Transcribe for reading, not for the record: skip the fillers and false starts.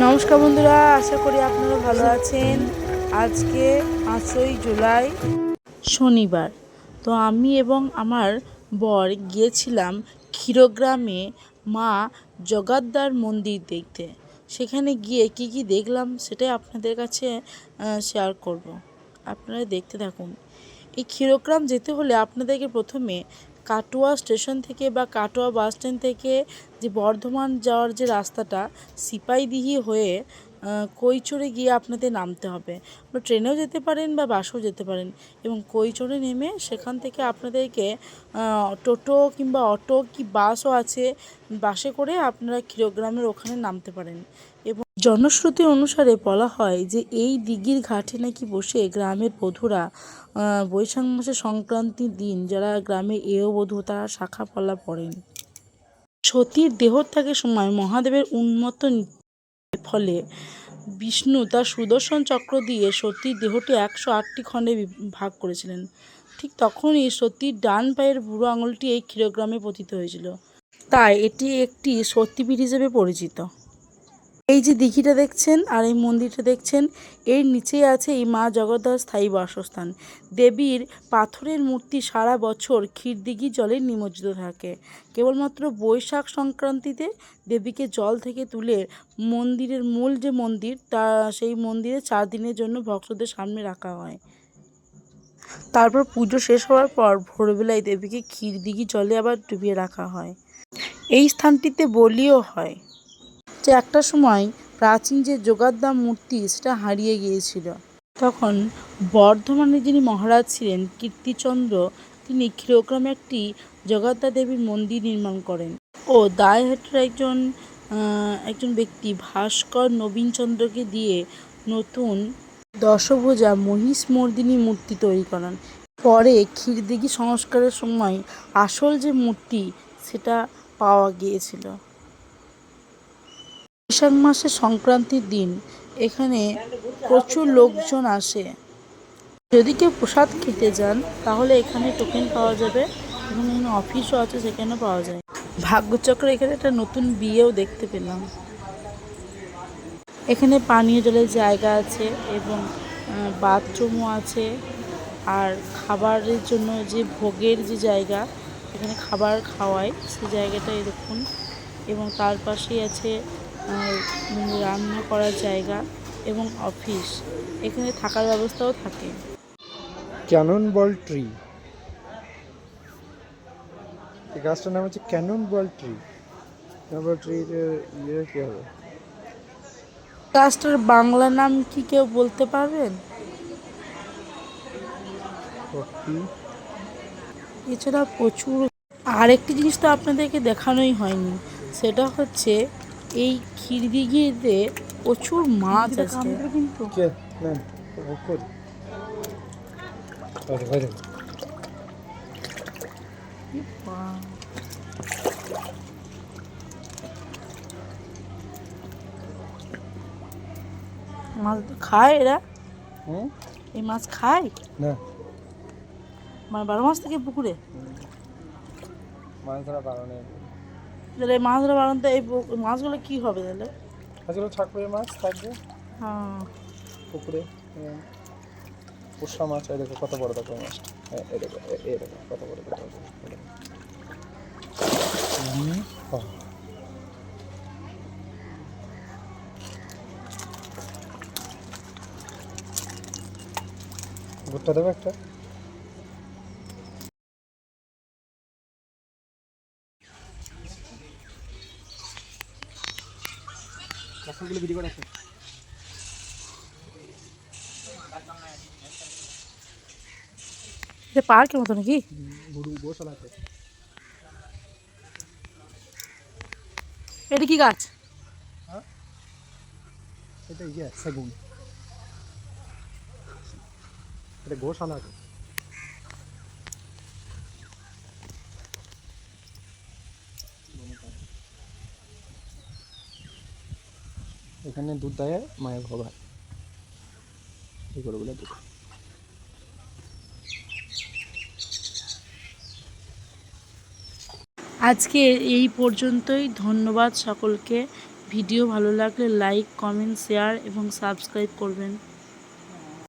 নমস্কার বন্ধুরা, আশা করি আপনারা ভালো আছেন। আজকে 5ই জুলাই শনিবার। তো আমি এবং আমার বর গিয়েছিলাম ক্ষীরগ্রামে মা জগদ্ধার মন্দির দেখতে। সেখানে গিয়ে কি কি দেখলাম সেটাই আপনাদের কাছে শেয়ার করব। আপনারা দেখতে থাকুন। এই ক্ষীরগ্রাম যেতে হলে আপনাদেরকে প্রথমে কাটোয়া স্টেশন থেকে বা কাটোয়া বাস স্ট্যান্ড থেকে যে বর্ধমান যাওয়ার যে রাস্তাটা সিপাহীদিঘি হয়ে কৈচরে গিয়ে আপনাদের নামতে হবে। বা ট্রেনেও যেতে পারেন বা বাসেও যেতে পারেন, এবং কৈচরে নেমে সেখান থেকে আপনাদেরকে টোটো কিংবা অটো কি বাসও আছে, বাসে করে আপনারা ক্ষীরগ্রামের ওখানে নামতে পারেন। এবং জনশ্রুতি অনুসারে বলা হয় যে এই দিঘির ঘাটে নাকি বসে গ্রামের বধূরা বৈশাখ মাসে সংক্রান্তির দিন যারা গ্রামের বধূ তারা শাখা পলা পড়েন। সতীর দেহত্যাগের সময় মহাদেবের উন্মত্ত ফলে বিষ্ণু তার সুদর্শন চক্র দিয়ে সতীর দেহটি 108টি খণ্ডে ভাগ করেছিলেন। ঠিক তখনই সতীর ডান পায়ের বুড়ো আঙুলটি এই ক্ষীরগ্রামে পতিত হয়েছিল, তাই এটি একটি সতীপীঠ হিসেবে পরিচিত। এই যে দিঘিটা দেখছেন আর এই মন্দিরটা দেখছেন, এর নিচেই আছে এই মা জগদ্ধার স্থায়ী বাসস্থান। দেবীর পাথরের মূর্তি সারা বছর ক্ষীরদিঘি জলে নিমজ্জিত থাকে। কেবলমাত্র বৈশাখ সংক্রান্তিতে দেবীকে জল থেকে তুলে মন্দিরের মূল যে মন্দির তা সেই মন্দিরে 4 দিনের জন্য ভক্তদের সামনে রাখা হয়। তারপর পুজো শেষ হওয়ার পর ভোরবেলায় দেবীকে ক্ষীরদিঘি জলে আবার ডুবিয়ে রাখা হয়। এই স্থানটিতে বলিও হয় যে একটা সময় প্রাচীন যে জগদ্ধার মূর্তি সেটা হারিয়ে গিয়েছিল। তখন বর্ধমানে যিনি মহারাজ ছিলেন কীর্তিচন্দ্র, তিনি ক্ষীরগ্রামে একটি জগদ্ধার দেবীর মন্দির নির্মাণ করেন। ও দায়হাটের একজন ব্যক্তি ভাস্কর নবীনচন্দ্রকে দিয়ে নতুন দশভুজা মহিষমর্দিনী মূর্তি তৈরি করান। পরে ক্ষীরদিঘি সংস্কারের সময় আসল যে মূর্তি সেটা পাওয়া গিয়েছিল। বৈশাখ মাসের সংক্রান্তির দিন এখানে প্রচুর লোকজন আসে। যদি কেউ প্রসাদ খেতে যান তাহলে এখানে টোকেন পাওয়া যাবে, এবং এখানে অফিসও আছে, সেখানেও পাওয়া যায়। ভাগ্যচক্রে এখানে একটা নতুন বিয়েও দেখতে পেলাম। এখানে পানীয় জলের জায়গা আছে এবং বাথরুমও আছে। আর খাবারের জন্য যে ভোগের যে জায়গা, এখানে খাবার খাওয়ায় সেই জায়গাটাই দেখুন। এবং তার পাশেই আছে রান্না করার জায়গা এবং অফিস। এখানে থাকার ব্যবস্থাও থাকে। ক্যানন বল ট্রি, এই গাছটার নাম হচ্ছে cannon ball tree. Cannon ball tree ইয়ে কী হবে? গাছটার বাংলা নাম কি কেউ বলতে পারবেন? এছাড়া প্রচুর আরেকটি জিনিস তো আপনাদেরকে দেখানোই হয়নি, সেটা হচ্ছে এই ক্ষীরদিঘিতে প্রচুর মাছ আছে। কিন্তু কে নেন করি মাছ তো খায় এরা? হুম, এই মাছ খায়? না, মানে 12 মাস থেকে পুকুরে? মাছ ধরা বারণে তাহলে এই মাছ ধরা বারণ, তো এই মাছগুলো কি হবে তাহলে? আসলে থাকবে, মাছ থাকবে হ্যাঁ, পুকুরে। পোষা মাছ, এই দেখো কত বড়, দেখো মাছটা, এই দেখো, এই দেখো কত বড়, কত বড়। ভুট্টা দেবে একটা। কাঁকড়গুলো ভিডিও করে আছে। এটা পার্কের মতো নাকি? গরু গোশালা আছে। এটা কি গাছ? হ্যাঁ, এটা ইয়ে সেগুন, এটা গোশালা আছে। এখানে দুধ দেয় মায়ের ভোগ হয়, এই গরুগুলো দুধ। আজকে এই পর্যন্তই। ধন্যবাদ সকলকে। ভিডিও ভালো লাগলে লাইক, কমেন্ট, শেয়ার এবং সাবস্ক্রাইব করবেন।